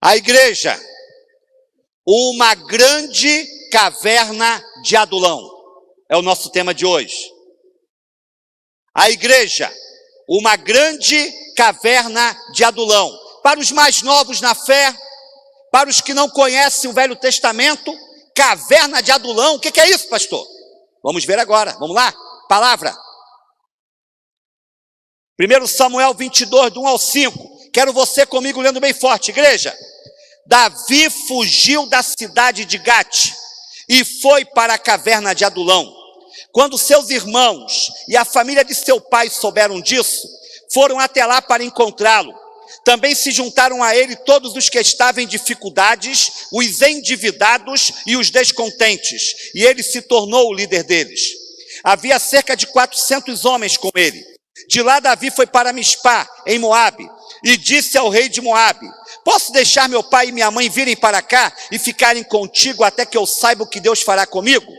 A igreja, uma grande caverna de Adulão, é o nosso tema de hoje. A igreja, uma grande caverna de Adulão. Para os mais novos na fé, para os que não conhecem o Velho Testamento, caverna de Adulão, o que é isso, pastor? Vamos ver agora, vamos lá? Palavra. 1 Samuel 22, do 1 ao 5. Quero você comigo lendo bem forte, igreja. Davi fugiu da cidade de Gate e foi para a caverna de Adulão. Quando seus irmãos e a família de seu pai souberam disso, foram até lá para encontrá-lo. Também se juntaram a ele todos os que estavam em dificuldades, os endividados e os descontentes, e ele se tornou o líder deles. Havia cerca de 400 homens com ele. De lá Davi foi para Mispá, em Moabe, e disse ao rei de Moabe: posso deixar meu pai e minha mãe virem para cá e ficarem contigo até que eu saiba o que Deus fará comigo?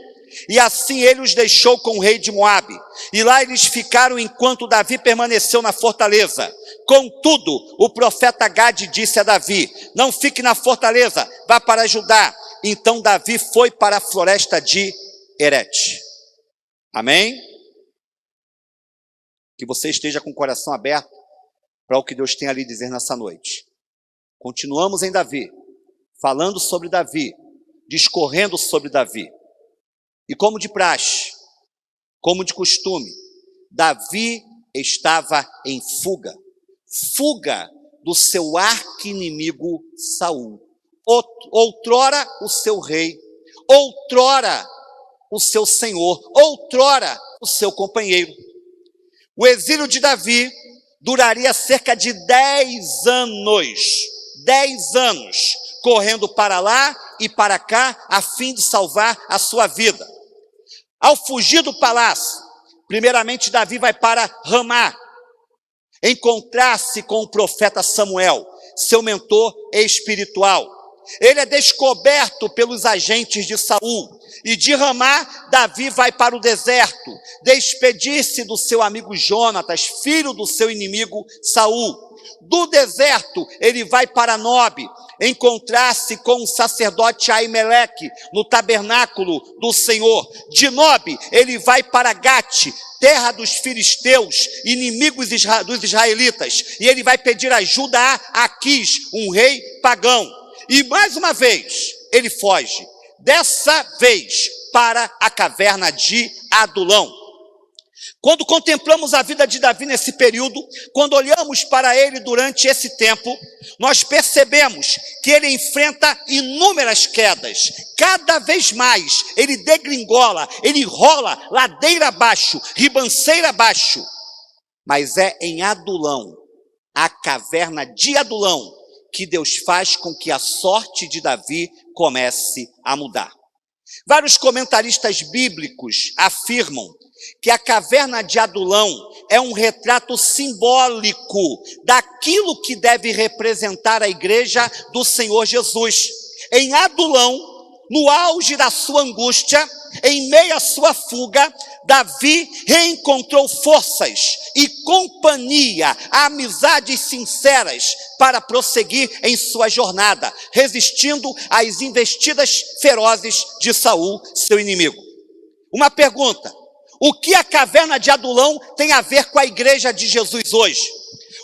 E assim ele os deixou com o rei de Moabe. E lá eles ficaram enquanto Davi permaneceu na fortaleza. Contudo, o profeta Gade disse a Davi: não fique na fortaleza, vá para Judá. Então Davi foi para a floresta de Herete. Amém? Que você esteja com o coração aberto para o que Deus tem a lhe dizer nessa noite. Continuamos em Davi, falando sobre Davi, discorrendo sobre Davi. E como de praxe, como de costume, Davi estava em fuga. Fuga do seu arqui-inimigo Saul. Outrora o seu rei, outrora o seu senhor, outrora o seu companheiro. O exílio de Davi duraria cerca de 10 anos. 10 anos, correndo para lá e para cá, a fim de salvar a sua vida. Ao fugir do palácio, primeiramente Davi vai para Ramá, encontrar-se com o profeta Samuel, seu mentor espiritual. Ele é descoberto pelos agentes de Saul, e de Ramá, Davi vai para o deserto, despedir-se do seu amigo Jonatas, filho do seu inimigo Saul. Do deserto, ele vai para Nob, encontrar-se com o sacerdote Aimeleque, no tabernáculo do Senhor. De Nob, ele vai para Gate, terra dos filisteus, inimigos dos israelitas, e ele vai pedir ajuda a Aquis, um rei pagão. E mais uma vez, ele foge, dessa vez para a caverna de Adulão. Quando contemplamos a vida de Davi nesse período, quando olhamos para ele durante esse tempo, nós percebemos que ele enfrenta inúmeras quedas. Cada vez mais ele degringola, ele rola ladeira abaixo, ribanceira abaixo. Mas é em Adulão, a caverna de Adulão, que Deus faz com que a sorte de Davi comece a mudar. Vários comentaristas bíblicos afirmam que a caverna de Adulão é um retrato simbólico daquilo que deve representar a igreja do Senhor Jesus. Em Adulão, no auge da sua angústia, em meio à sua fuga, Davi reencontrou forças e companhia, amizades sinceras para prosseguir em sua jornada, resistindo às investidas ferozes de Saul, seu inimigo. Uma pergunta: o que a caverna de Adulão tem a ver com a igreja de Jesus hoje?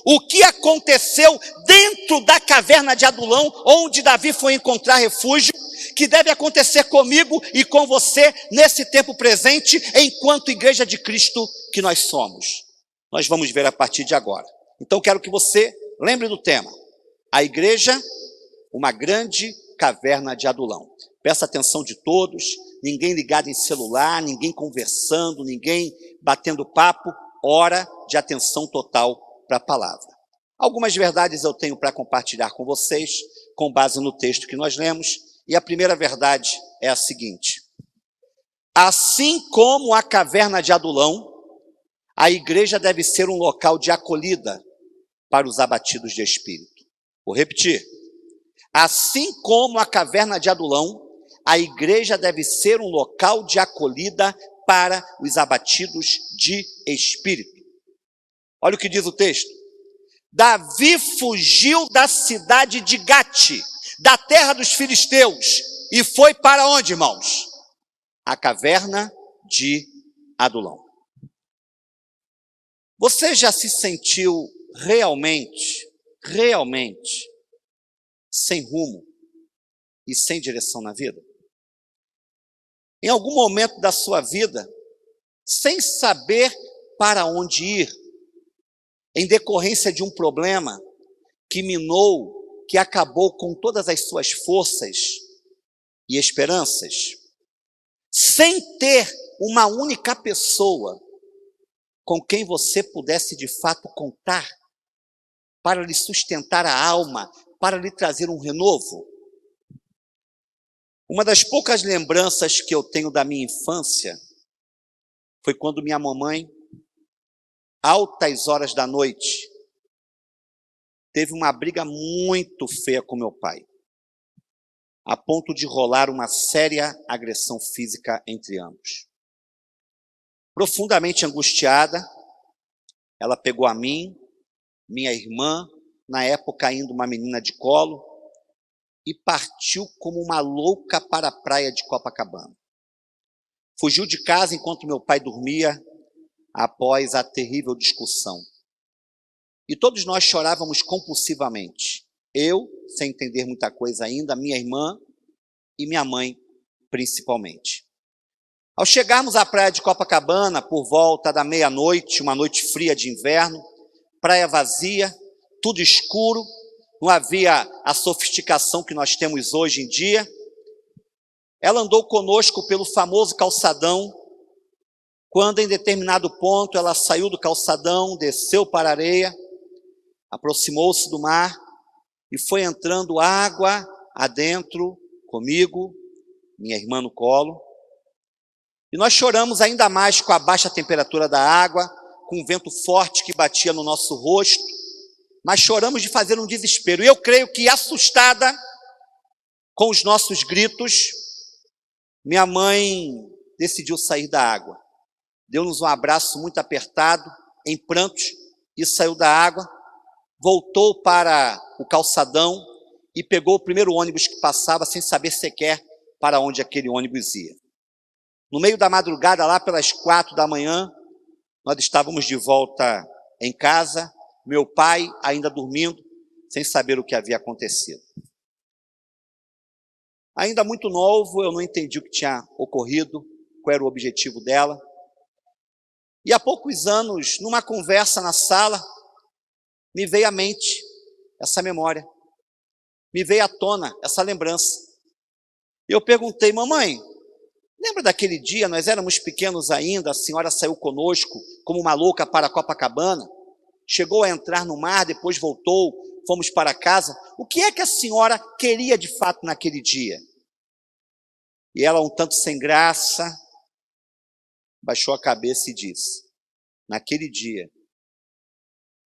O que aconteceu dentro da caverna de Adulão, onde Davi foi encontrar refúgio, que deve acontecer comigo e com você nesse tempo presente, enquanto igreja de Cristo que nós somos? Nós vamos ver a partir de agora. Então quero que você lembre do tema: a igreja, uma grande caverna de Adulão. Peço a atenção de todos, ninguém ligado em celular, ninguém conversando, ninguém batendo papo, hora de atenção total para a palavra. Algumas verdades eu tenho para compartilhar com vocês, com base no texto que nós lemos, e a primeira verdade é a seguinte: assim como a caverna de Adulão, a igreja deve ser um local de acolhida para os abatidos de espírito. Vou repetir: assim como a caverna de Adulão, a igreja deve ser um local de acolhida para os abatidos de espírito. Olha o que diz o texto: Davi fugiu da cidade de Gate da terra dos filisteus e foi para onde, irmãos? A caverna de Adulão. Você já se sentiu realmente sem rumo e sem direção na vida? Em algum momento da sua vida, sem saber para onde ir, em decorrência de um problema que minou, que acabou com todas as suas forças e esperanças, sem ter uma única pessoa com quem você pudesse de fato contar, para lhe sustentar a alma, para lhe trazer um renovo? Uma das poucas lembranças que eu tenho da minha infância foi quando minha mamãe, altas horas da noite, teve uma briga muito feia com meu pai, a ponto de rolar uma séria agressão física entre ambos. Profundamente angustiada, ela pegou a mim, minha irmã, na época ainda uma menina de colo, e partiu como uma louca para a praia de Copacabana. Fugiu de casa enquanto meu pai dormia, após a terrível discussão. E todos nós chorávamos compulsivamente. Eu, sem entender muita coisa ainda, minha irmã e minha mãe, principalmente. Ao chegarmos à praia de Copacabana, por volta da meia-noite, uma noite fria de inverno, praia vazia, tudo escuro, não havia a sofisticação que nós temos hoje em dia. Ela andou conosco pelo famoso calçadão, quando em determinado ponto ela saiu do calçadão, desceu para a areia, aproximou-se do mar e foi entrando água adentro comigo, minha irmã no colo. E nós choramos ainda mais com a baixa temperatura da água, com o vento forte que batia no nosso rosto, mas choramos de fazer um desespero. E eu creio que, assustada com os nossos gritos, minha mãe decidiu sair da água. Deu-nos um abraço muito apertado, em prantos, e saiu da água, voltou para o calçadão e pegou o primeiro ônibus que passava, sem saber sequer para onde aquele ônibus ia. No meio da madrugada, lá pelas 4 da manhã, nós estávamos de volta em casa, meu pai ainda dormindo, sem saber o que havia acontecido. Ainda muito novo, eu não entendi o que tinha ocorrido, qual era o objetivo dela. E há poucos anos, numa conversa na sala, me veio à mente essa memória, me veio à tona essa lembrança. Eu perguntei: mamãe, lembra daquele dia, nós éramos pequenos ainda, a senhora saiu conosco como uma louca para Copacabana, chegou a entrar no mar, depois voltou, fomos para casa. O que é que a senhora queria de fato naquele dia? E ela, um tanto sem graça, baixou a cabeça e disse: naquele dia,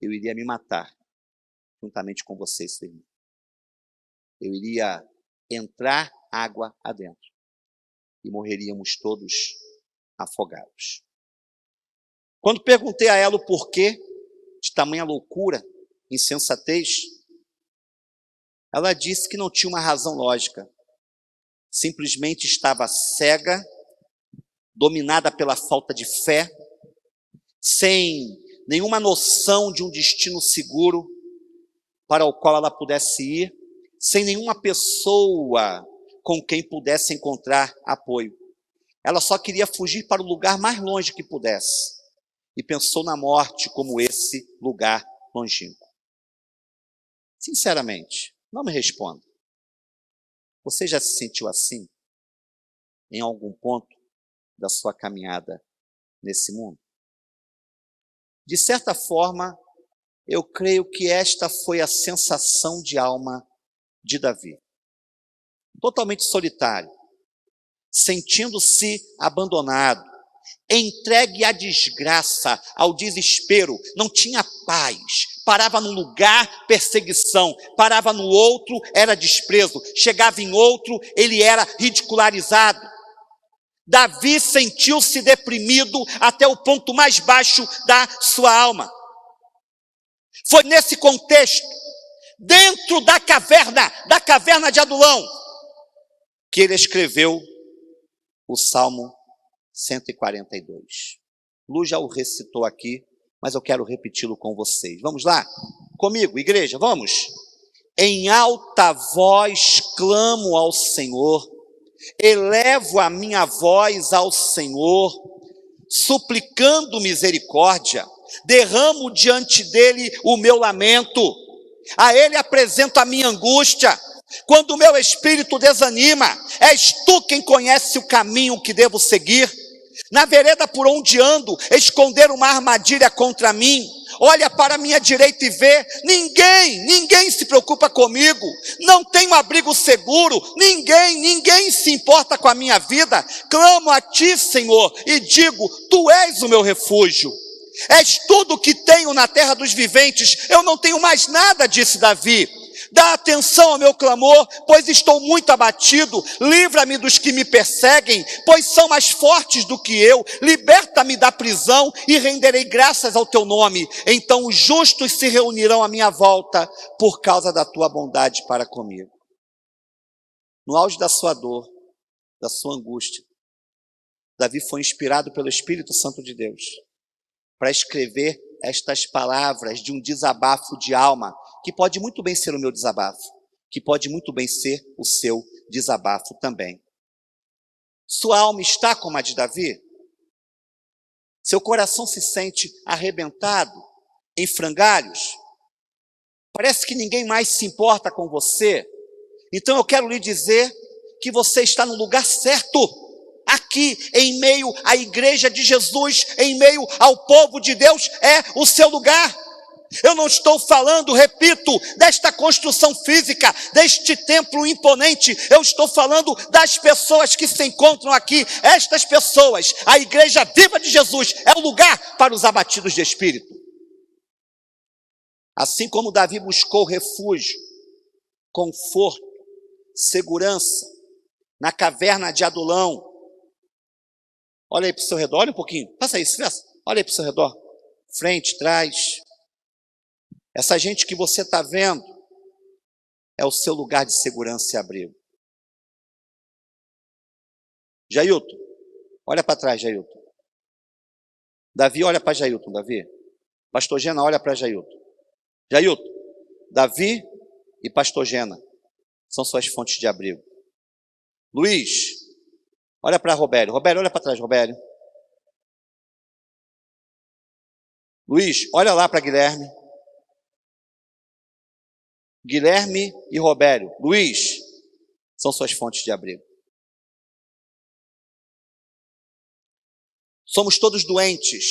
eu iria me matar, juntamente com você, sua irmã. Eu iria entrar água adentro e morreríamos todos afogados. Quando perguntei a ela o porquê de tamanha loucura, insensatez, ela disse que não tinha uma razão lógica. Simplesmente estava cega, dominada pela falta de fé, sem nenhuma noção de um destino seguro para o qual ela pudesse ir, sem nenhuma pessoa com quem pudesse encontrar apoio. Ela só queria fugir para o lugar mais longe que pudesse e pensou na morte como esse lugar longínquo. Sinceramente, não me responda. Você já se sentiu assim em algum ponto da sua caminhada nesse mundo? De certa forma, eu creio que esta foi a sensação de alma de Davi. Totalmente solitário, sentindo-se abandonado, entregue à desgraça, ao desespero, não tinha paz, parava num lugar, perseguição, parava no outro, era desprezo, chegava em outro, ele era ridicularizado. Davi sentiu-se deprimido até o ponto mais baixo da sua alma. Foi nesse contexto, dentro da caverna de Adulão, que ele escreveu o Salmo 142. Lu já o recitou aqui, mas eu quero repeti-lo com vocês. Vamos lá? Comigo, igreja, vamos? Em alta voz clamo ao Senhor, elevo a minha voz ao Senhor, suplicando misericórdia, derramo diante dele o meu lamento, a ele apresento a minha angústia. Quando o meu espírito desanima, és tu quem conhece o caminho que devo seguir. Na vereda por onde ando, esconder uma armadilha contra mim. Olha para a minha direita e vê, ninguém se preocupa comigo, não tenho abrigo seguro, ninguém se importa com a minha vida. Clamo a ti, Senhor, e digo, tu és o meu refúgio. És tudo o que tenho na terra dos viventes, eu não tenho mais nada, disse Davi. Dá atenção ao meu clamor, pois estou muito abatido. Livra-me dos que me perseguem, pois são mais fortes do que eu. Liberta-me da prisão e renderei graças ao teu nome. Então os justos se reunirão à minha volta por causa da tua bondade para comigo. No auge da sua dor, da sua angústia, Davi foi inspirado pelo Espírito Santo de Deus para escrever estas palavras de um desabafo de alma, que pode muito bem ser o meu desabafo, que pode muito bem ser o seu desabafo também. Sua alma está como a de Davi? Seu coração se sente arrebentado, em frangalhos? Parece que ninguém mais se importa com você? Então eu quero lhe dizer que você está no lugar certo. Aqui, em meio à igreja de Jesus, em meio ao povo de Deus, é o seu lugar. Eu não estou falando, repito, desta construção física, deste templo imponente. Eu estou falando das pessoas que se encontram aqui. Estas pessoas, a igreja viva de Jesus, é o lugar para os abatidos de espírito. Assim como Davi buscou refúgio, conforto, segurança, na caverna de Adulão. Olha aí para o seu redor, olha um pouquinho, passa aí, olha aí para o seu redor, frente, trás. Essa gente que você está vendo é o seu lugar de segurança e abrigo. Jailton, olha para trás, Jailton. Davi, olha para Jailton, Davi. Pastor Gena, olha para Jailton. Jailton, Davi e Pastor Gena são suas fontes de abrigo. Luiz, olha para Robério. Robério, olha para trás, Robério. Luiz, olha lá para Guilherme. Guilherme e Robério. Luiz, são suas fontes de abrigo. Somos todos doentes,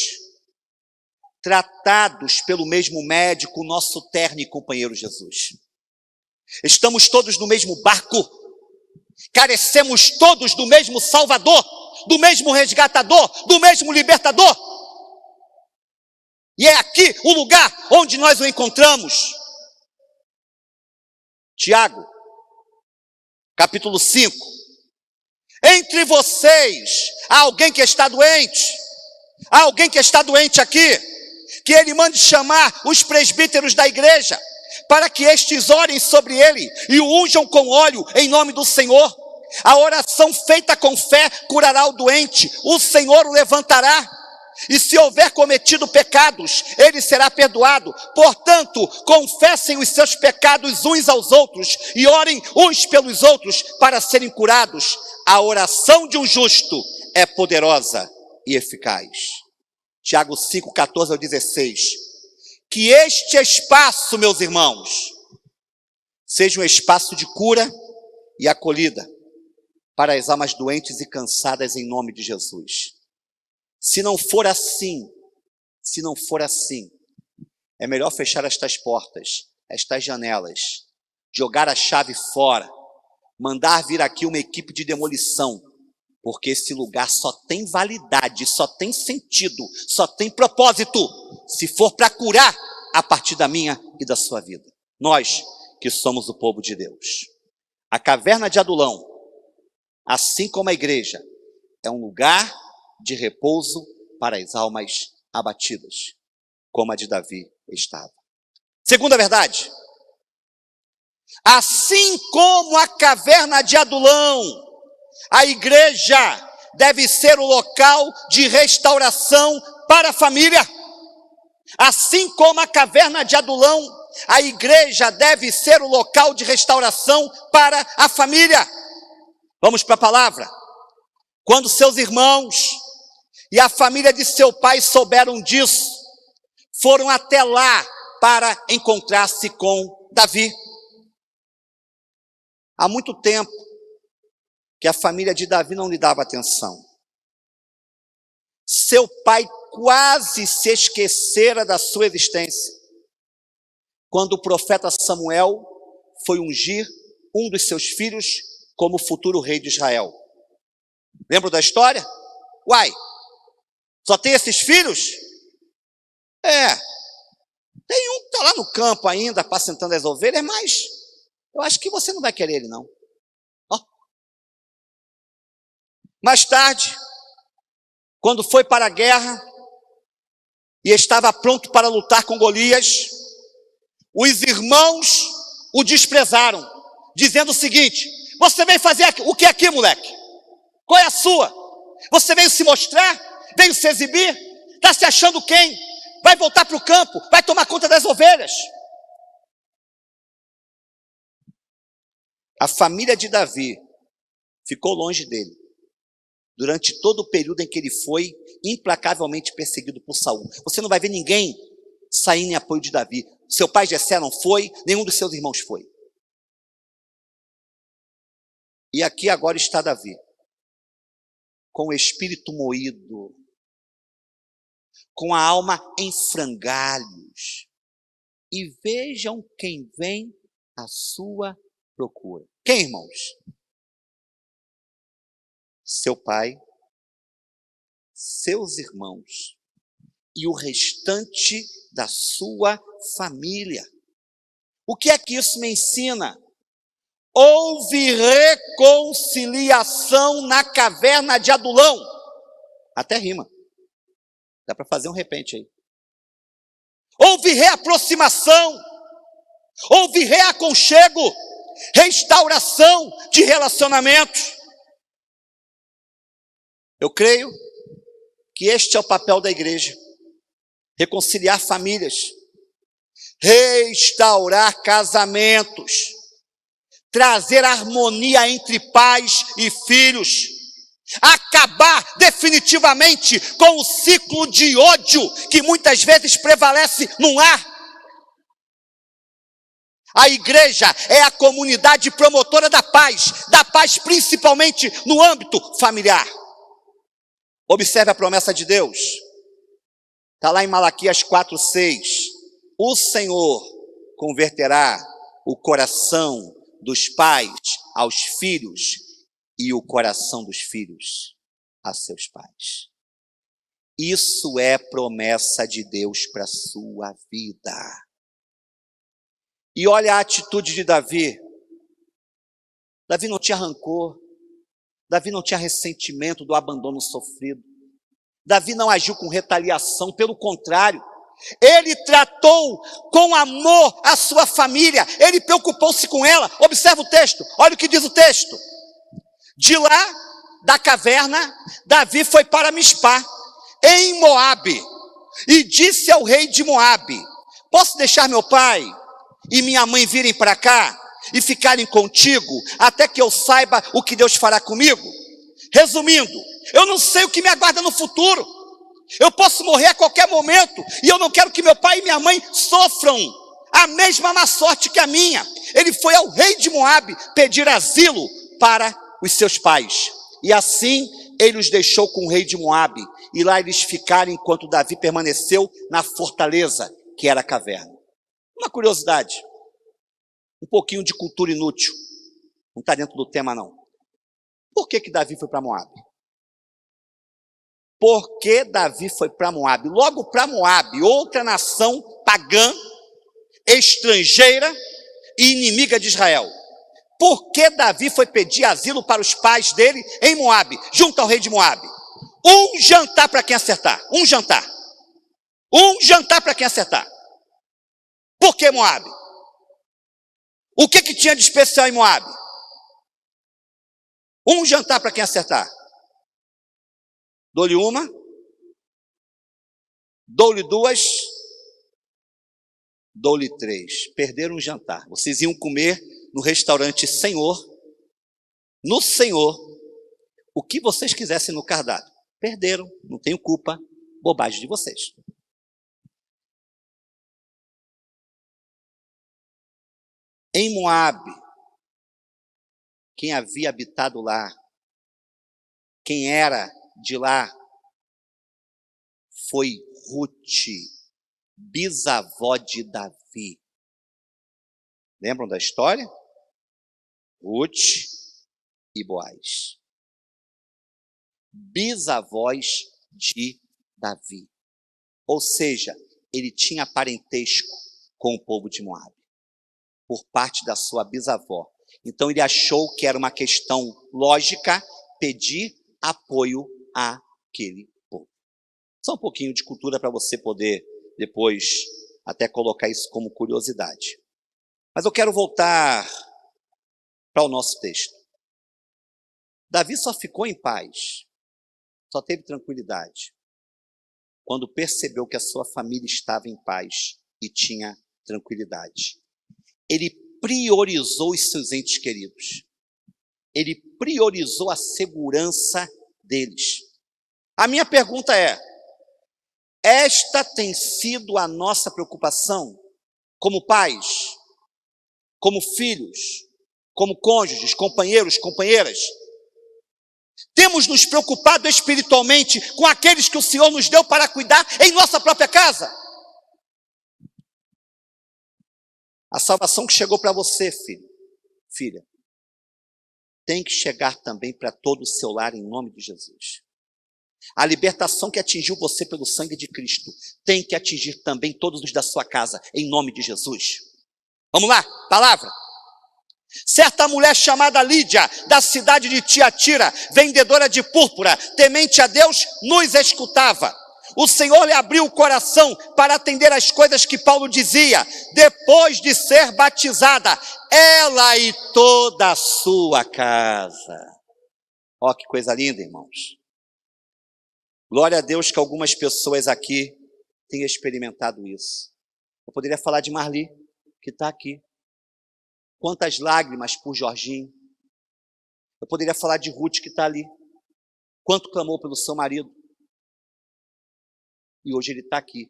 tratados pelo mesmo médico, nosso terno e companheiro Jesus. Estamos todos no mesmo barco. Carecemos todos do mesmo Salvador, do mesmo resgatador, do mesmo libertador. E é aqui o lugar onde nós o encontramos. Tiago, capítulo 5. Entre vocês, há alguém que está doente? Há alguém que está doente aqui? Que ele mande chamar os presbíteros da igreja, para que estes orem sobre ele e o unjam com óleo em nome do Senhor. A oração feita com fé curará o doente, o Senhor o levantará. E se houver cometido pecados, ele será perdoado. Portanto, confessem os seus pecados uns aos outros e orem uns pelos outros para serem curados. A oração de um justo é poderosa e eficaz. Tiago 5, 14 ao 16. Que este espaço, meus irmãos, seja um espaço de cura e acolhida para as almas doentes e cansadas em nome de Jesus. Se não for assim, é melhor fechar estas portas, estas janelas, jogar a chave fora, mandar vir aqui uma equipe de demolição, porque esse lugar só tem validade, só tem sentido, só tem propósito, se for para curar a partir da minha e da sua vida. Nós que somos o povo de Deus. A caverna de Adulão, assim como a igreja, é um lugar de repouso para as almas abatidas, como a de Davi estava. Segunda verdade, Assim como a caverna de Adulão, a igreja deve ser o local de restauração para a família. Assim como a caverna de Adulão, a igreja deve ser o local de restauração para a família. Vamos para a palavra. Quando seus irmãos e a família de seu pai souberam disso, foram até lá para encontrar-se com Davi. Há muito tempo que a família de Davi não lhe dava atenção. Seu pai quase se esquecera da sua existência, quando o profeta Samuel foi ungir um dos seus filhos como futuro rei de Israel. Lembra da história? Uai, só tem esses filhos? Tem um que está lá no campo ainda, apacentando as ovelhas, mas eu acho que você não vai querer ele, não. Mais tarde, quando foi para a guerra e estava pronto para lutar com Golias, os irmãos o desprezaram, dizendo o seguinte: você veio fazer o que aqui, moleque? Qual é a sua? Você veio se mostrar? Veio se exibir? Está se achando quem? Vai voltar para o campo? Vai tomar conta das ovelhas? A família de Davi ficou longe dele durante todo o período em que ele foi implacavelmente perseguido por Saul. Você não vai ver ninguém saindo em apoio de Davi. Seu pai Jessé não foi, nenhum dos seus irmãos foi. E aqui agora está Davi, com o espírito moído, com a alma em frangalhos. E vejam quem vem à sua procura. Quem, irmãos? Seu pai, seus irmãos e o restante da sua família. O que é que isso me ensina? Houve reconciliação na caverna de Adulão. Até rima. Dá para fazer um repente aí. Houve reaproximação. Houve reaconchego. Restauração de relacionamentos. Eu creio que este é o papel da igreja. Reconciliar famílias. Restaurar casamentos. Trazer harmonia entre pais e filhos. Acabar definitivamente com o ciclo de ódio que muitas vezes prevalece no lar. A igreja é a comunidade promotora da paz principalmente no âmbito familiar. Observe a promessa de Deus. Está lá em Malaquias 4:6. O Senhor converterá o coração dos pais aos filhos e o coração dos filhos a seus pais. Isso é promessa de Deus para a sua vida. E olha a atitude de Davi. Davi não tinha rancor. Davi não tinha ressentimento do abandono sofrido. Davi não agiu com retaliação, pelo contrário. Ele tratou com amor a sua família. Ele preocupou-se com ela. Observa o texto. Olha o que diz o texto. De lá, da caverna, Davi foi para Mispá, em Moabe, e disse ao rei de Moabe: posso deixar meu pai e minha mãe virem para cá e ficarem contigo, até que eu saiba o que Deus fará comigo? Resumindo, eu não sei o que me aguarda no futuro. Eu posso morrer a qualquer momento, e eu não quero que meu pai e minha mãe sofram a mesma má sorte que a minha. Ele foi ao rei de Moabe pedir asilo para os seus pais. E assim ele os deixou com o rei de Moabe, e lá eles ficaram enquanto Davi permaneceu na fortaleza, que era a caverna. Uma curiosidade, um pouquinho de cultura inútil, não está dentro do tema não. Por que Davi foi para Moabe? Porque Davi foi para Moabe? Logo para Moabe, outra nação pagã, estrangeira e inimiga de Israel. Por que Davi foi pedir asilo para os pais dele em Moabe, junto ao rei de Moabe? Um jantar para quem acertar. Um jantar. Um jantar para quem acertar. Por que Moabe? O que tinha de especial em Moabe? Um jantar para quem acertar. Dou-lhe uma, dou-lhe duas, dou-lhe três. Perderam um jantar. Vocês iam comer no restaurante Senhor, no Senhor, o que vocês quisessem no cardápio. Perderam, não tenho culpa, bobagem de vocês. Em Moabe, quem havia habitado lá, quem era de lá, foi Ruth, bisavó de Davi. Lembram da história? Ruth e Boaz. Bisavós de Davi. Ou seja, ele tinha parentesco com o povo de Moabe, por parte da sua bisavó. Então ele achou que era uma questão lógica pedir apoio àquele povo. Só um pouquinho de cultura para você poder depois até colocar isso como curiosidade. Mas eu quero voltar para o nosso texto. Davi só ficou em paz, só teve tranquilidade, quando percebeu que a sua família estava em paz e tinha tranquilidade. Ele priorizou os seus entes queridos. Ele priorizou a segurança deles. A minha pergunta é: esta tem sido a nossa preocupação como pais, como filhos, como cônjuges, companheiros, companheiras? Temos nos preocupado espiritualmente com aqueles que o Senhor nos deu para cuidar em nossa própria casa? A salvação que chegou para você, filho, filha, tem que chegar também para todo o seu lar em nome de Jesus. A libertação que atingiu você pelo sangue de Cristo tem que atingir também todos os da sua casa em nome de Jesus. Vamos lá, palavra. Certa mulher chamada Lídia, da cidade de Tiatira, vendedora de púrpura, temente a Deus, nos escutava. O Senhor lhe abriu o coração para atender às coisas que Paulo dizia. Depois de ser batizada, ela e toda a sua casa. Ó, que coisa linda, irmãos. Glória a Deus que algumas pessoas aqui têm experimentado isso. Eu poderia falar de Marli, que está aqui. Quantas lágrimas por Jorginho. Eu poderia falar de Ruth, que está ali. Quanto clamou pelo seu marido. E hoje ele está aqui.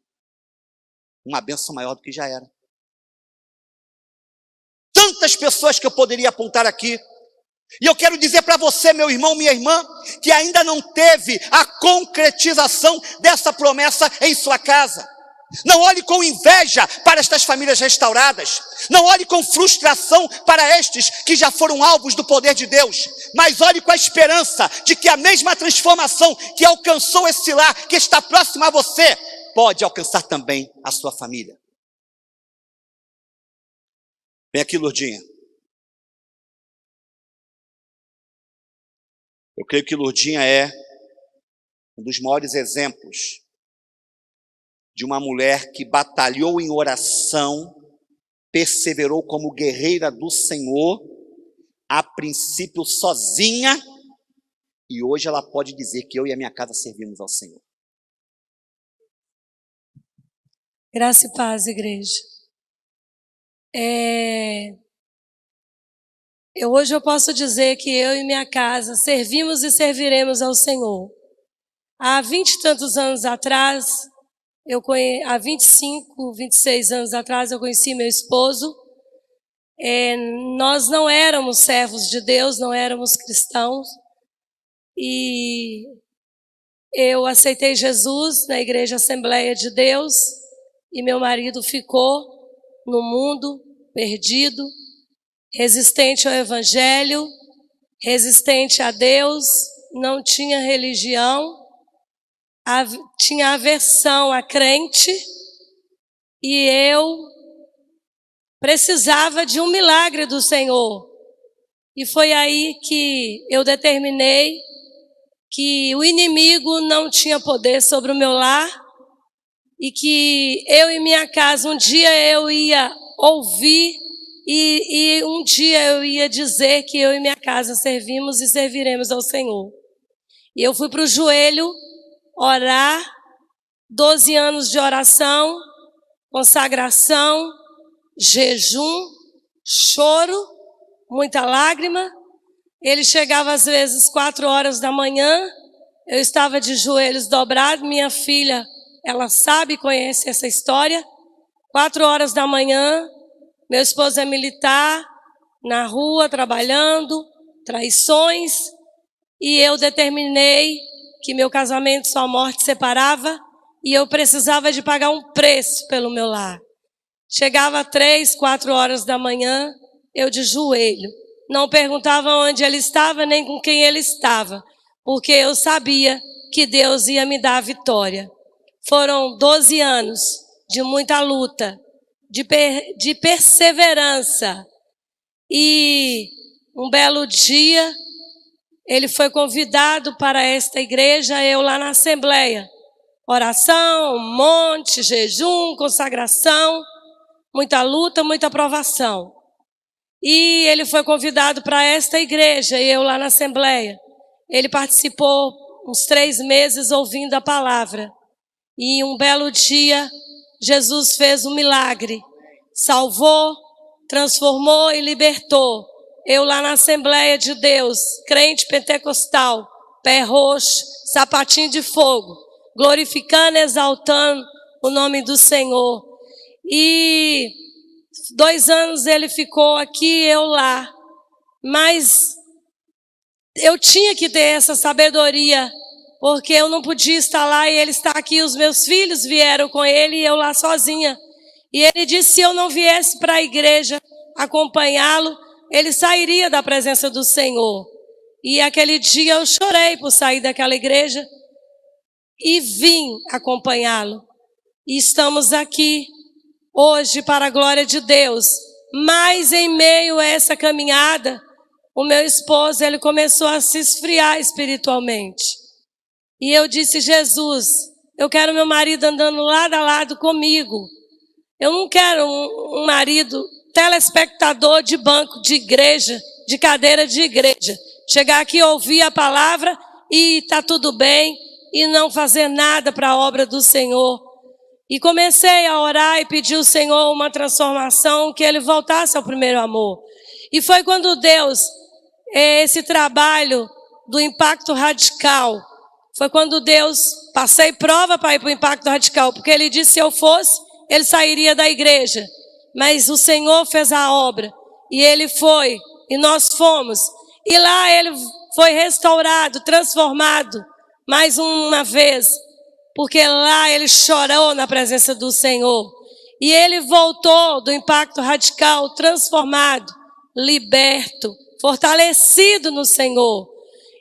Uma bênção maior do que já era. Tantas pessoas que eu poderia apontar aqui. E eu quero dizer para você, meu irmão, minha irmã, que ainda não teve a concretização dessa promessa em sua casa. Não olhe com inveja para estas famílias restauradas. Não olhe com frustração para estes que já foram alvos do poder de Deus. Mas olhe com a esperança de que a mesma transformação que alcançou esse lar, que está próximo a você, pode alcançar também a sua família. Vem aqui, Lourdinha. Eu creio que Lourdinha é um dos maiores exemplos de uma mulher que batalhou em oração, perseverou como guerreira do Senhor, a princípio sozinha, e hoje ela pode dizer que eu e a minha casa servimos ao Senhor. Graça e paz, igreja. Hoje eu posso dizer que eu e minha casa servimos e serviremos ao Senhor. Há 20 e tantos anos atrás, há 25, 26 anos atrás, eu conheci meu esposo. Nós não éramos servos de Deus, não éramos cristãos. E eu aceitei Jesus na Igreja Assembleia de Deus. E meu marido ficou no mundo, perdido, resistente ao Evangelho, resistente a Deus, não tinha religião, tinha aversão a crente, e eu precisava de um milagre do Senhor. E foi aí que eu determinei que o inimigo não tinha poder sobre o meu lar, e que eu e minha casa, um dia eu ia ouvir E um dia eu ia dizer que eu e minha casa servimos e serviremos ao Senhor. E eu fui para o joelho orar, 12 anos de oração, consagração, jejum, choro, muita lágrima. Ele chegava às vezes 4 horas da manhã, eu estava de joelhos dobrados, minha filha, ela sabe, conhece essa história. 4 horas da manhã, meu esposo é militar, na rua, trabalhando, traições, e eu determinei que meu casamento só a morte separava, e eu precisava de pagar um preço pelo meu lar. Chegava 3, 4 horas da manhã, eu de joelho. Não perguntava onde ele estava, nem com quem ele estava, porque eu sabia que Deus ia me dar a vitória. Foram 12 anos de muita luta, de perseverança. E um belo dia, ele foi convidado para esta igreja, eu lá na Assembleia. Oração, monte, jejum, consagração, muita luta, muita provação. E ele foi convidado para esta igreja, e eu lá na Assembleia. Ele participou uns 3 meses ouvindo a palavra. E um belo dia, Jesus fez um milagre. Salvou, transformou e libertou. Eu lá na Assembleia de Deus, crente pentecostal, pé roxo, sapatinho de fogo, glorificando, exaltando o nome do Senhor. E 2 anos ele ficou aqui, eu lá. Mas eu tinha que ter essa sabedoria, porque eu não podia estar lá e ele está aqui. Os meus filhos vieram com ele e eu lá sozinha. E ele disse que se eu não viesse para a igreja acompanhá-lo, ele sairia da presença do Senhor. E aquele dia eu chorei por sair daquela igreja e vim acompanhá-lo. E estamos aqui hoje para a glória de Deus. Mas em meio a essa caminhada, o meu esposo, ele começou a se esfriar espiritualmente. E eu disse: Jesus, eu quero meu marido andando lado a lado comigo. Eu não quero um marido telespectador de banco de igreja, de cadeira de igreja. Chegar aqui, ouvir a palavra e tá tudo bem e não fazer nada para a obra do Senhor. E comecei a orar e pedir ao Senhor uma transformação, que Ele voltasse ao primeiro amor. E foi quando Deus, esse trabalho do impacto radical, foi quando Deus, passei prova para ir para o impacto radical, porque Ele disse: se eu fosse, Ele sairia da igreja. Mas o Senhor fez a obra, e Ele foi, e nós fomos. E lá Ele foi restaurado, transformado, mais uma vez, porque lá ele chorou na presença do Senhor. E ele voltou do impacto radical, transformado, liberto, fortalecido no Senhor.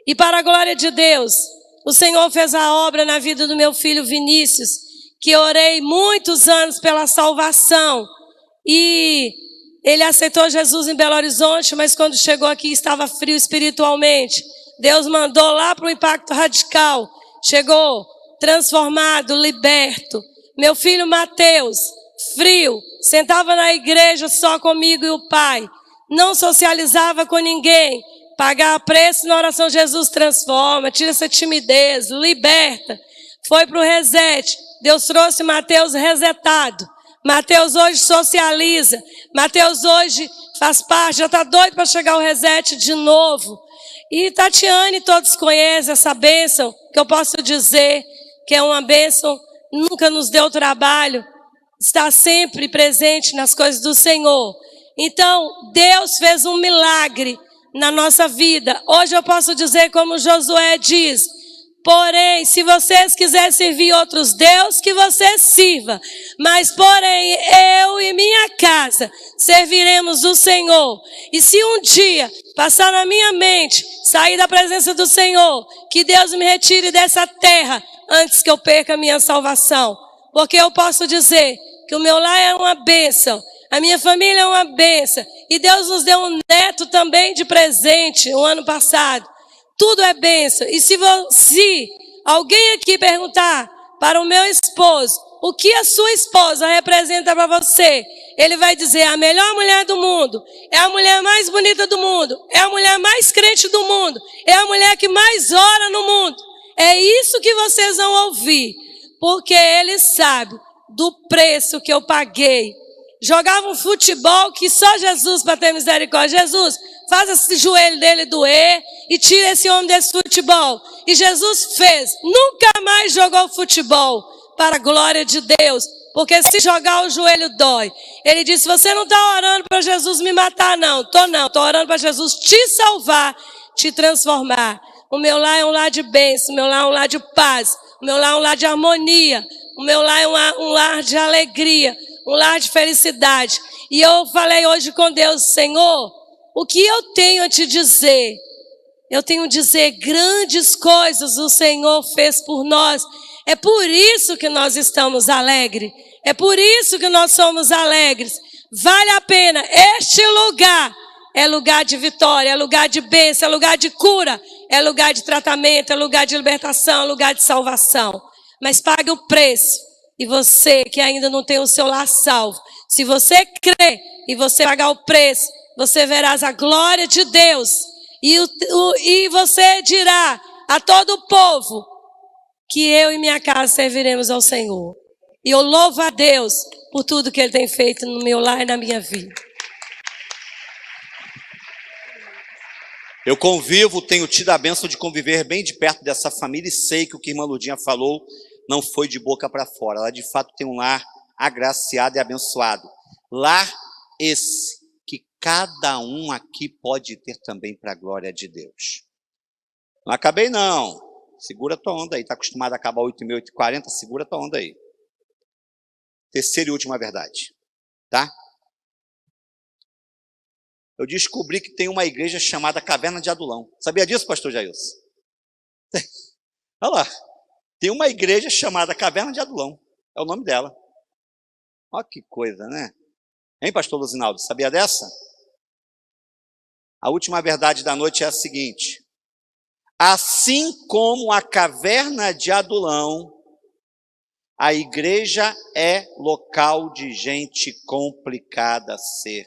E para a glória de Deus, o Senhor fez a obra na vida do meu filho Vinícius, que orei muitos anos pela salvação. E ele aceitou Jesus em Belo Horizonte, mas quando chegou aqui estava frio espiritualmente. Deus mandou lá para o impacto radical. Chegou transformado, liberto. Meu filho Mateus, frio, sentava na igreja só comigo e o pai. Não socializava com ninguém. Pagar preço na oração: Jesus transforma, tira essa timidez, liberta. Foi para o reset. Deus trouxe Mateus resetado. Mateus hoje socializa. Mateus hoje faz parte, já está doido para chegar ao reset de novo. E Tatiane, todos conhecem essa bênção, que eu posso dizer que é uma bênção, nunca nos deu trabalho, está sempre presente nas coisas do Senhor. Então, Deus fez um milagre na nossa vida. Hoje eu posso dizer como Josué diz: porém, se vocês quiserem servir outros deuses, que você sirva. Mas, porém, eu e minha casa serviremos o Senhor. E se um dia passar na minha mente, sair da presença do Senhor, que Deus me retire dessa terra antes que eu perca a minha salvação. Porque eu posso dizer que o meu lar é uma bênção, a minha família é uma bênção. E Deus nos deu um neto também de presente o ano passado. Tudo é bênção. E se alguém aqui perguntar para o meu esposo o que a sua esposa representa para você, ele vai dizer: a melhor mulher do mundo, é a mulher mais bonita do mundo, é a mulher mais crente do mundo, é a mulher que mais ora no mundo. É isso que vocês vão ouvir, porque ele sabe do preço que eu paguei. Jogava um futebol que só Jesus para ter misericórdia. Jesus, faz esse joelho dele doer e tira esse homem desse futebol. E Jesus fez. Nunca mais jogou futebol, para a glória de Deus. Porque se jogar o joelho dói. Ele disse: você não está orando para Jesus me matar, não. Estou orando para Jesus te salvar, te transformar. O meu lar é um lar de bênção, o meu lar é um lar de paz, o meu lar é um lar de harmonia, o meu lar é um lar de alegria, um lar de felicidade. E eu falei hoje com Deus: Senhor, o que eu tenho a te dizer? Eu tenho a dizer: grandes coisas o Senhor fez por nós. É por isso que nós estamos alegres. É por isso que nós somos alegres. Vale a pena. Este lugar é lugar de vitória, é lugar de bênção, é lugar de cura, é lugar de tratamento, é lugar de libertação, é lugar de salvação. Mas pague o preço. E você que ainda não tem o seu lar salvo, se você crer e você pagar o preço, você verás a glória de Deus. E você dirá a todo o povo que eu e minha casa serviremos ao Senhor. E eu louvo a Deus por tudo que Ele tem feito no meu lar e na minha vida. Eu convivo, tenho tido a bênção de conviver bem de perto dessa família e sei que o que a irmã Ludinha falou não foi de boca para fora. Ela de fato tem um lar agraciado e abençoado. Lar esse que cada um aqui pode ter também para a glória de Deus. Não acabei não. Segura tua onda aí. Está acostumado a acabar 8h30, 8h40? Segura tua onda aí. Terceira e última verdade. Tá? Eu descobri que tem uma igreja chamada Caverna de Adulão. Sabia disso, pastor Jailson? Olha lá. Tem uma igreja chamada Caverna de Adulão. É o nome dela. Olha que coisa, né? Hein, pastor Luzinaldo? Sabia dessa? A última verdade da noite é a seguinte. Assim como a Caverna de Adulão, a igreja é local de gente complicada a ser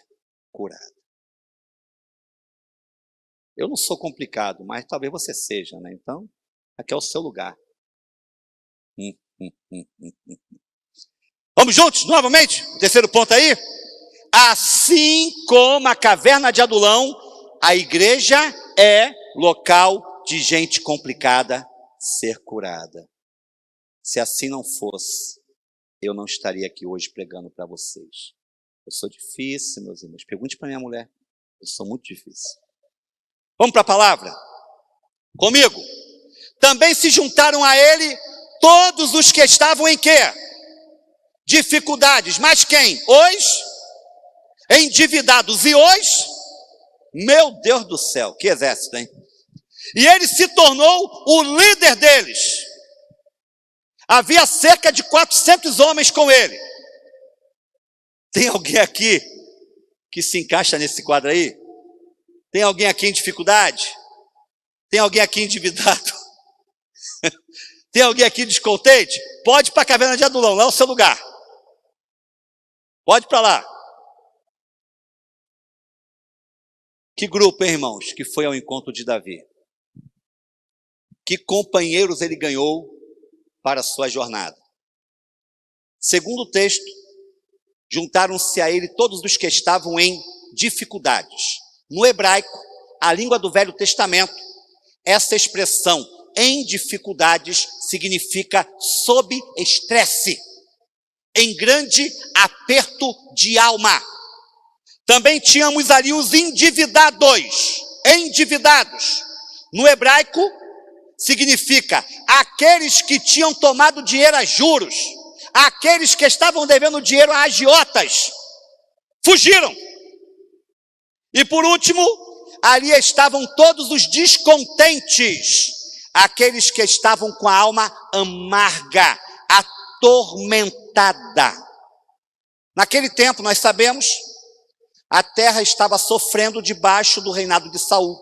curada. Eu não sou complicado, mas talvez você seja, né? Então, aqui é o seu lugar. Vamos juntos, novamente? O terceiro ponto aí. Assim como a Caverna de Adulão, a igreja é local de gente complicada ser curada. Se assim não fosse, eu não estaria aqui hoje pregando para vocês. Eu sou difícil, meus irmãos. Pergunte para minha mulher. Eu sou muito difícil. Vamos para a palavra? Comigo. Também se juntaram a ele todos os que estavam em quê? Dificuldades. Mas quem? Os endividados. E os? Meu Deus do céu, que exército, hein? E ele se tornou o líder deles. Havia cerca de 400 homens com ele. Tem alguém aqui que se encaixa nesse quadro aí? Tem alguém aqui em dificuldade? Tem alguém aqui endividado? Tem alguém aqui descontente? Pode ir para a Caverna de Adulão, lá é o seu lugar. Pode ir para lá. Que grupo, hein, irmãos, que foi ao encontro de Davi? Que companheiros ele ganhou para a sua jornada? Segundo o texto, juntaram-se a ele todos os que estavam em dificuldades. No hebraico, a língua do Velho Testamento, essa expressão em dificuldades significa sob estresse, em grande aperto de alma. Também tínhamos ali os endividados. No hebraico, significa aqueles que tinham tomado dinheiro a juros, aqueles que estavam devendo dinheiro a agiotas, fugiram. E por último, ali estavam todos os descontentes, aqueles que estavam com a alma amarga, atormentada. Naquele tempo, nós sabemos, a terra estava sofrendo debaixo do reinado de Saul.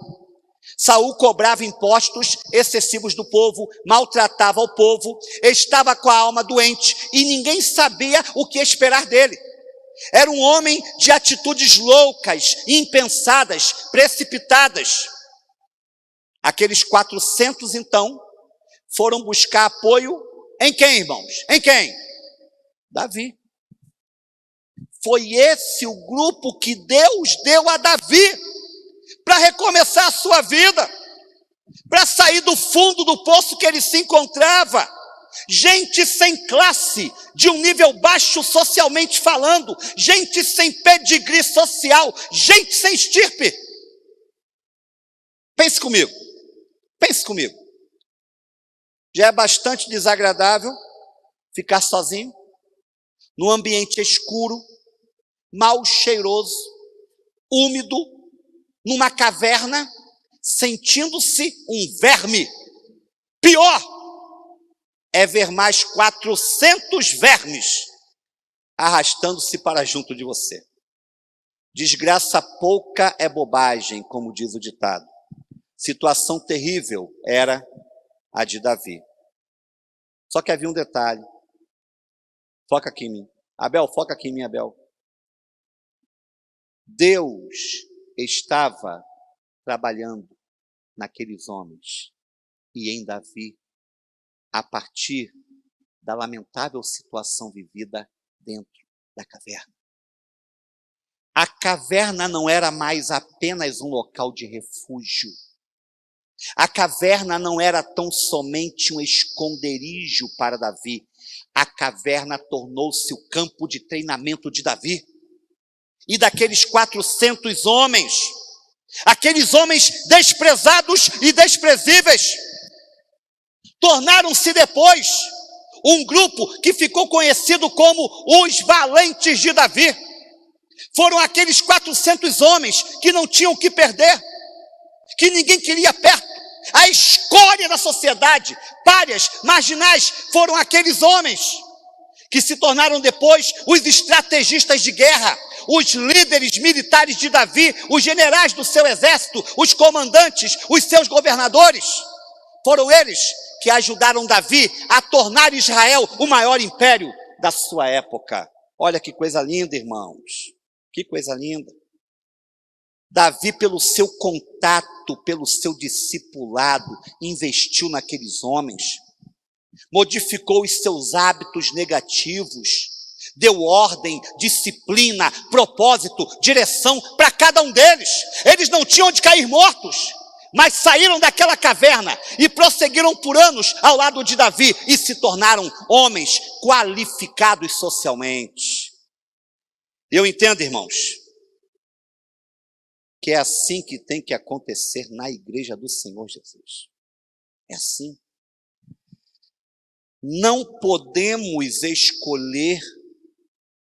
Saul cobrava impostos excessivos do povo, maltratava o povo, estava com a alma doente e ninguém sabia o que esperar dele. Era um homem de atitudes loucas, impensadas, precipitadas. Aqueles 400, então, foram buscar apoio em quem, irmãos? Em quem? Davi. Foi esse o grupo que Deus deu a Davi para recomeçar a sua vida, para sair do fundo do poço que ele se encontrava. Gente sem classe, de um nível baixo socialmente falando, gente sem pedigree social, gente sem estirpe. Pense comigo. Já é bastante desagradável ficar sozinho, num ambiente escuro, mal cheiroso, úmido, numa caverna, sentindo-se um verme. Pior é ver mais 400 vermes arrastando-se para junto de você. Desgraça pouca é bobagem, como diz o ditado. Situação terrível era a de Davi. Só que havia um detalhe. Foca aqui em mim. Abel, foca aqui em mim, Abel. Deus estava trabalhando naqueles homens e em Davi, a partir da lamentável situação vivida dentro da caverna. A caverna não era mais apenas um local de refúgio. A caverna não era tão somente um esconderijo para Davi. A caverna tornou-se o campo de treinamento de Davi. E daqueles 400 homens, aqueles homens desprezados e desprezíveis, tornaram-se depois um grupo que ficou conhecido como os valentes de Davi. Foram aqueles 400 homens que não tinham o que perder, que ninguém queria perto. A escória da sociedade, párias, marginais, foram aqueles homens que se tornaram depois os estrategistas de guerra, os líderes militares de Davi, os generais do seu exército, os comandantes, os seus governadores. Foram eles que ajudaram Davi a tornar Israel o maior império da sua época. Olha que coisa linda, irmãos. Que coisa linda. Davi, pelo seu contato, pelo seu discipulado, investiu naqueles homens, modificou os seus hábitos negativos, deu ordem, disciplina, propósito, direção para cada um deles. Eles não tinham onde cair mortos, mas saíram daquela caverna e prosseguiram por anos ao lado de Davi e se tornaram homens qualificados socialmente. Eu entendo, irmãos, que é assim que tem que acontecer na igreja do Senhor Jesus. É assim. Não podemos escolher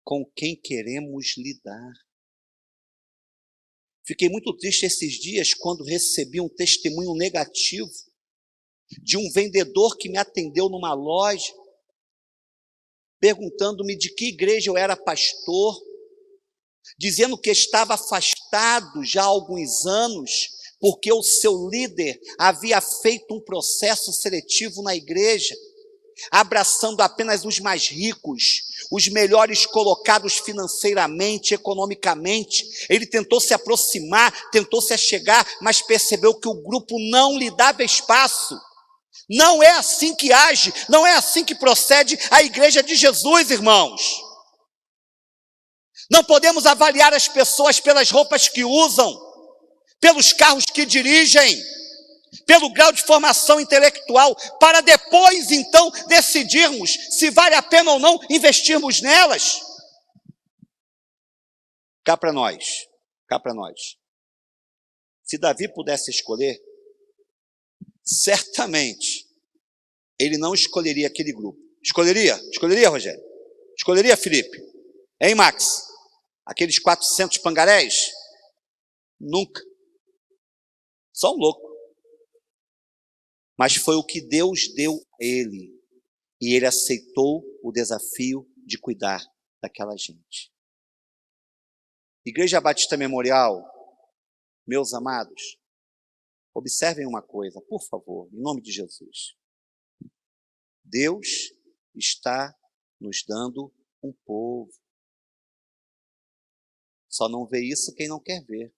com quem queremos lidar. Fiquei muito triste esses dias quando recebi um testemunho negativo de um vendedor que me atendeu numa loja, perguntando-me de que igreja eu era pastor, dizendo que estava afastado já há alguns anos, porque o seu líder havia feito um processo seletivo na igreja, abraçando apenas os mais ricos, os melhores colocados financeiramente, economicamente. Ele tentou se aproximar, tentou se achegar, mas percebeu que o grupo não lhe dava espaço. Não é assim que age, não é assim que procede a igreja de Jesus, irmãos. Não podemos avaliar as pessoas pelas roupas que usam, pelos carros que dirigem, pelo grau de formação intelectual, para depois então decidirmos se vale a pena ou não investirmos nelas. Cá para nós. Se Davi pudesse escolher, certamente ele não escolheria aquele grupo. Escolheria? Escolheria, Rogério? Escolheria, Felipe? Hein, Max? Aqueles 400 pangarés? Nunca. Só um louco. Mas foi o que Deus deu a ele. E ele aceitou o desafio de cuidar daquela gente. Igreja Batista Memorial, meus amados, Observem uma coisa, por favor, em nome de Jesus. Deus está nos dando um povo. Só não vê isso quem não quer ver.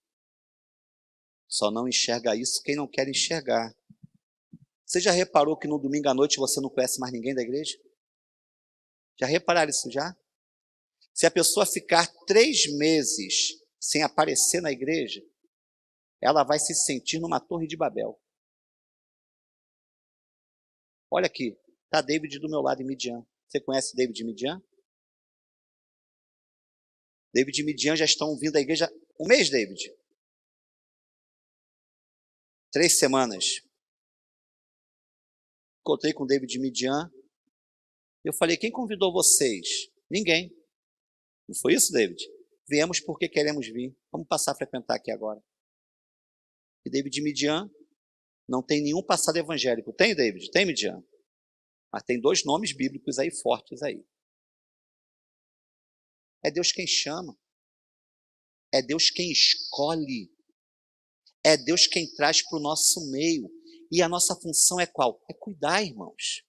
Só não enxerga isso quem não quer enxergar. Você já reparou que no domingo à noite você não conhece mais ninguém da igreja? Já repararam isso já? Se a pessoa ficar 3 meses sem aparecer na igreja, ela vai se sentir numa torre de Babel. Olha aqui, está David do meu lado em Midian. Você conhece David de Midian? David e Midian já estão vindo à igreja um mês, David. 3 semanas. Encontrei com David de Midian. Eu falei, quem convidou vocês? Ninguém. Não foi isso, David? Viemos porque queremos vir. Vamos passar a frequentar aqui agora. E David de Midian não tem nenhum passado evangélico. Tem, David? Tem, Midian? Mas tem 2 nomes bíblicos aí, fortes aí. É Deus quem chama. É Deus quem escolhe. É Deus quem traz para o nosso meio. E a nossa função é qual? É cuidar, irmãos.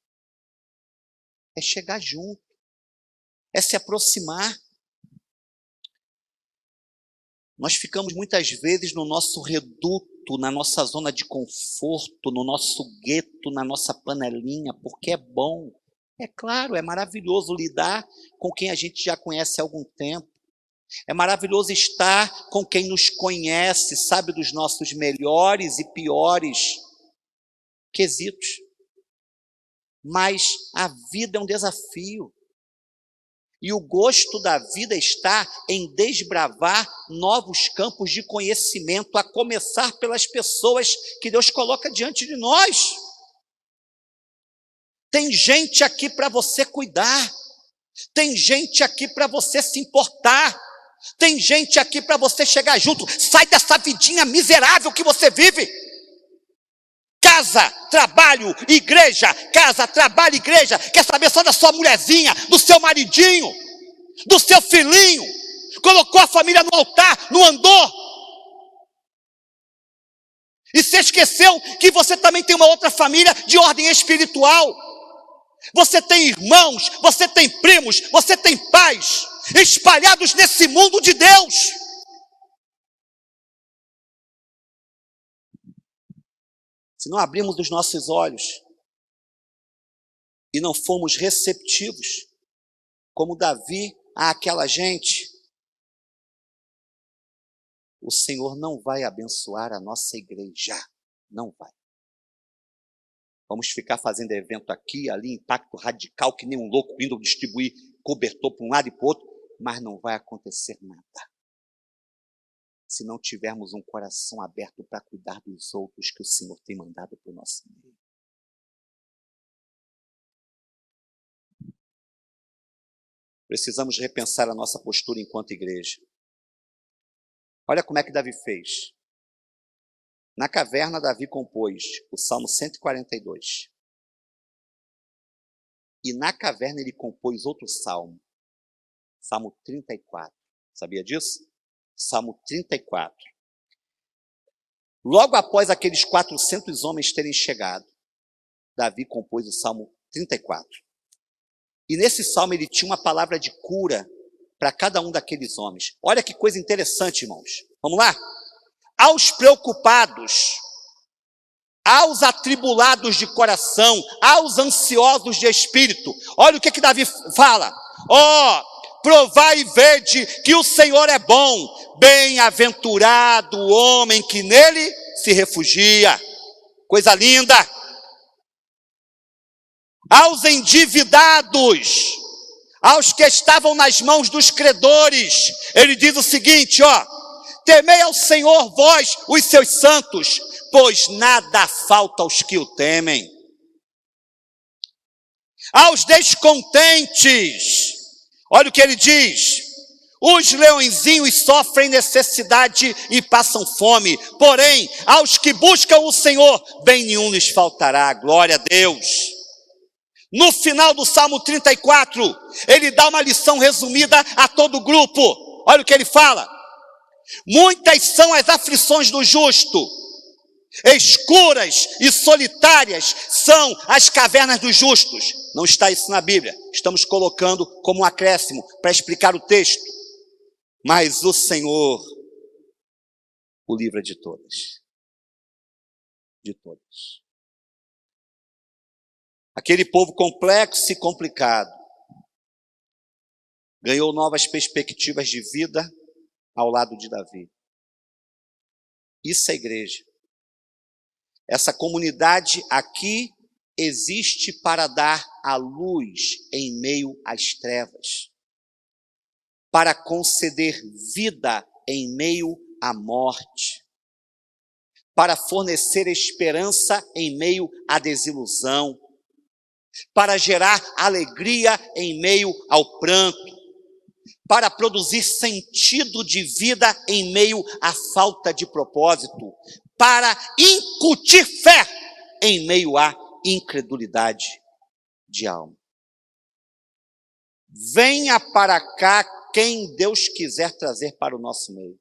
É chegar junto. É se aproximar. Nós ficamos muitas vezes no nosso reduto, na nossa zona de conforto, no nosso gueto, na nossa panelinha, porque é bom. É claro, é maravilhoso lidar com quem a gente já conhece há algum tempo. É maravilhoso estar com quem nos conhece, sabe dos nossos melhores e piores quesitos. Mas a vida é um desafio. E o gosto da vida está em desbravar novos campos de conhecimento, a começar pelas pessoas que Deus coloca diante de nós. Tem gente aqui para você cuidar. Tem gente aqui para você se importar. Tem gente aqui para você chegar junto. Sai dessa vidinha miserável que você vive. Casa, trabalho, igreja. Casa, trabalho, igreja. Quer saber só da sua mulherzinha, do seu maridinho, do seu filhinho. Colocou a família no altar, não andou. E se esqueceu que você também tem uma outra família de ordem espiritual. Você tem irmãos, você tem primos, você tem pais espalhados nesse mundo de Deus. Se não abrirmos os nossos olhos e não formos receptivos, como Davi àquela gente, o Senhor não vai abençoar a nossa igreja. Não vai. Vamos ficar fazendo evento aqui, ali, impacto radical, que nem um louco indo distribuir cobertor para um lado e para o outro, mas não vai acontecer nada. Se não tivermos um coração aberto para cuidar dos outros que o Senhor tem mandado para o nosso meio. Precisamos repensar a nossa postura enquanto igreja. Olha como é que Davi fez. Na caverna, Davi compôs o Salmo 142. E na caverna ele compôs outro salmo. Salmo 34. Sabia disso? Salmo 34. Logo após aqueles 400 homens terem chegado, Davi compôs o Salmo 34. E nesse salmo ele tinha uma palavra de cura para cada um daqueles homens. Olha que coisa interessante, irmãos. Vamos lá? Aos preocupados, aos atribulados de coração, aos ansiosos de espírito. Olha o que Davi fala. Provai e vede que o Senhor é bom. Bem-aventurado o homem que nele se refugia. Coisa linda. Aos endividados, aos que estavam nas mãos dos credores, ele diz o seguinte, temei ao Senhor vós, os seus santos, pois nada falta aos que o temem. Aos descontentes, olha o que ele diz, os leõezinhos sofrem necessidade e passam fome, porém, aos que buscam o Senhor, bem nenhum lhes faltará, glória a Deus. No final do Salmo 34, ele dá uma lição resumida a todo o grupo. Olha o que ele fala. Muitas são as aflições do justo, Escuras e solitárias são as cavernas dos justos. Não está isso na Bíblia. Estamos colocando como um acréscimo para explicar o texto. Mas o Senhor o livra de todas. De todas. Aquele povo complexo e complicado ganhou novas perspectivas de vida ao lado de Davi. Isso é igreja. Essa comunidade aqui existe para dar a luz em meio às trevas, para conceder vida em meio à morte, para fornecer esperança em meio à desilusão, para gerar alegria em meio ao pranto, para produzir sentido de vida em meio à falta de propósito, para incutir fé em meio à incredulidade de alma. Venha para cá quem Deus quiser trazer para o nosso meio.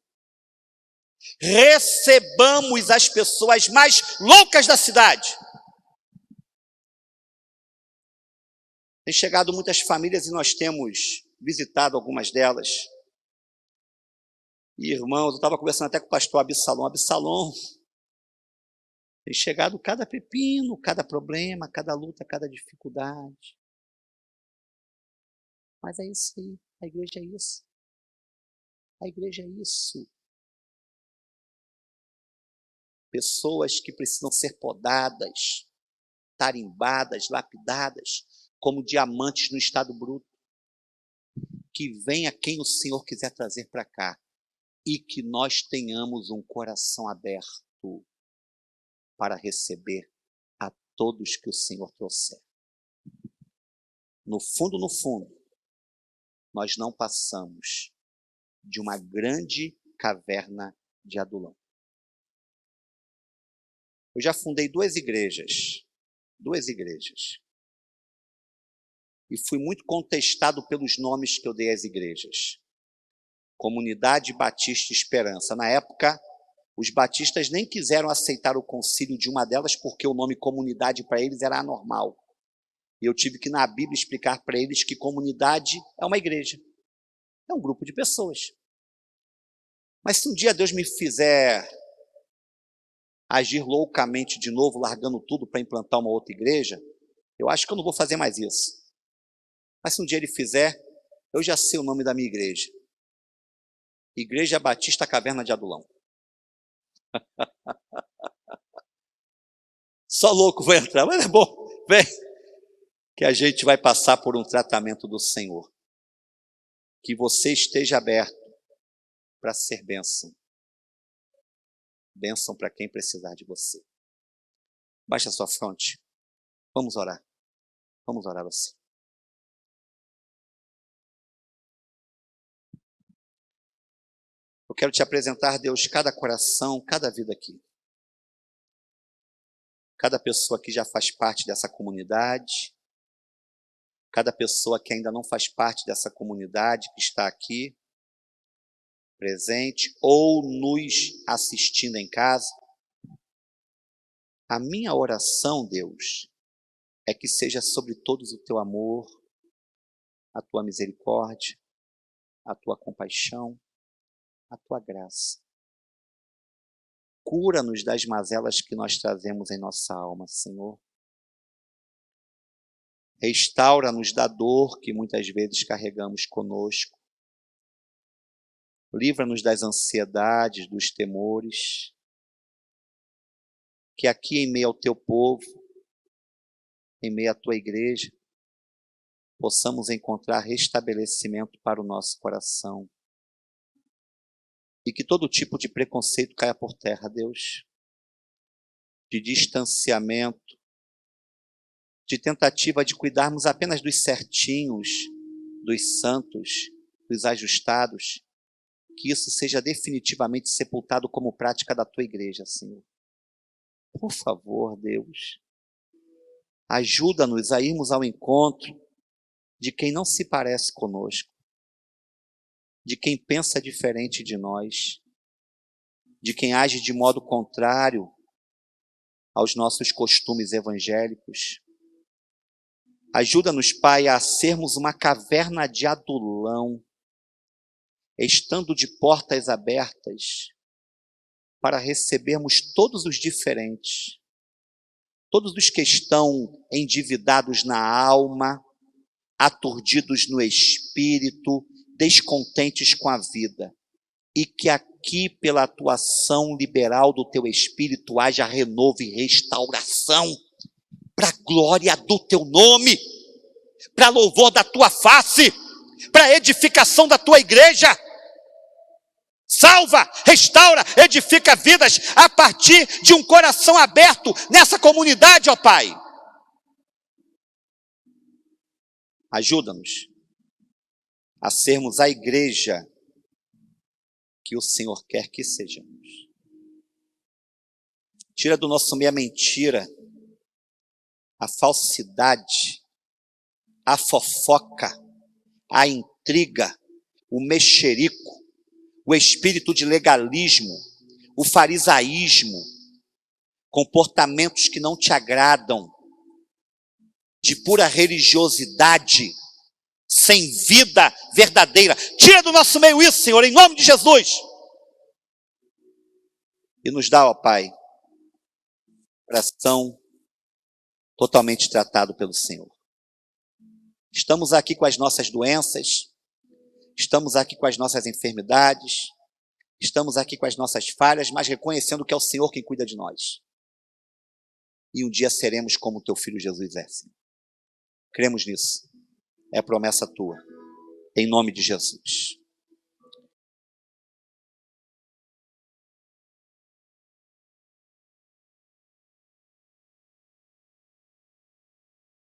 Recebamos as pessoas mais loucas da cidade. Tem chegado muitas famílias e nós temos visitado algumas delas. E, irmãos, eu estava conversando até com o pastor Absalom. Absalom, tem chegado cada pepino, cada problema, cada luta, cada dificuldade. Mas é isso aí, a igreja é isso. A igreja é isso. Pessoas que precisam ser podadas, tarimbadas, lapidadas, como diamantes no estado bruto. Que venha quem o Senhor quiser trazer para cá. E que nós tenhamos um coração aberto para receber a todos que o Senhor trouxer. No fundo, nós não passamos de uma grande caverna de Adulão. Eu já fundei duas igrejas. E fui muito contestado pelos nomes que eu dei às igrejas. Comunidade Batista Esperança. Na época, os batistas nem quiseram aceitar o concílio de uma delas porque o nome comunidade para eles era anormal. E eu tive que na Bíblia explicar para eles que comunidade é uma igreja. É um grupo de pessoas. Mas se um dia Deus me fizer agir loucamente de novo, largando tudo para implantar uma outra igreja, eu acho que eu não vou fazer mais isso. Mas se um dia Ele fizer, eu já sei o nome da minha igreja. Igreja Batista Caverna de Adulão. Só louco vai entrar, mas é bom. Vem, que a gente vai passar por um tratamento do Senhor. Que você esteja aberto para ser bênção. Bênção para quem precisar de você. Baixa a sua fronte. Vamos orar. Vamos orar assim. Eu quero te apresentar, Deus, cada coração, cada vida aqui. Cada pessoa que já faz parte dessa comunidade. Cada pessoa que ainda não faz parte dessa comunidade, que está aqui, presente, ou nos assistindo em casa. A minha oração, Deus, é que seja sobre todos o teu amor, a tua misericórdia, a tua compaixão, a tua graça. Cura-nos das mazelas que nós trazemos em nossa alma, Senhor. Restaura-nos da dor que muitas vezes carregamos conosco. Livra-nos das ansiedades, dos temores. Que aqui em meio ao teu povo, em meio à tua igreja, possamos encontrar restabelecimento para o nosso coração. E que todo tipo de preconceito caia por terra, Deus. De distanciamento, de tentativa de cuidarmos apenas dos certinhos, dos santos, dos ajustados. Que isso seja definitivamente sepultado como prática da tua igreja, Senhor. Por favor, Deus, ajuda-nos a irmos ao encontro de quem não se parece conosco, de quem pensa diferente de nós, de quem age de modo contrário aos nossos costumes evangélicos. Ajuda-nos, Pai, a sermos uma caverna de adulão, estando de portas abertas para recebermos todos os diferentes, todos os que estão endividados na alma, aturdidos no espírito, descontentes com a vida. E que aqui, pela atuação liberal do teu Espírito, haja renovo e restauração, para a glória do teu nome, para louvor da tua face, para a edificação da tua igreja. Salva, restaura, edifica vidas a partir de um coração aberto nessa comunidade, ó Pai. Ajuda-nos a sermos a igreja que o Senhor quer que sejamos. Tira do nosso meio a mentira, a falsidade, a fofoca, a intriga, o mexerico, o espírito de legalismo, o farisaísmo, comportamentos que não te agradam, de pura religiosidade, sem vida verdadeira. Tira do nosso meio isso, Senhor, em nome de Jesus. E nos dá, ó Pai, coração totalmente tratado pelo Senhor. Estamos aqui com as nossas doenças, estamos aqui com as nossas enfermidades, estamos aqui com as nossas falhas, mas reconhecendo que é o Senhor quem cuida de nós. E um dia seremos como o teu Filho Jesus é, Senhor. Cremos nisso. É promessa tua. Em nome de Jesus.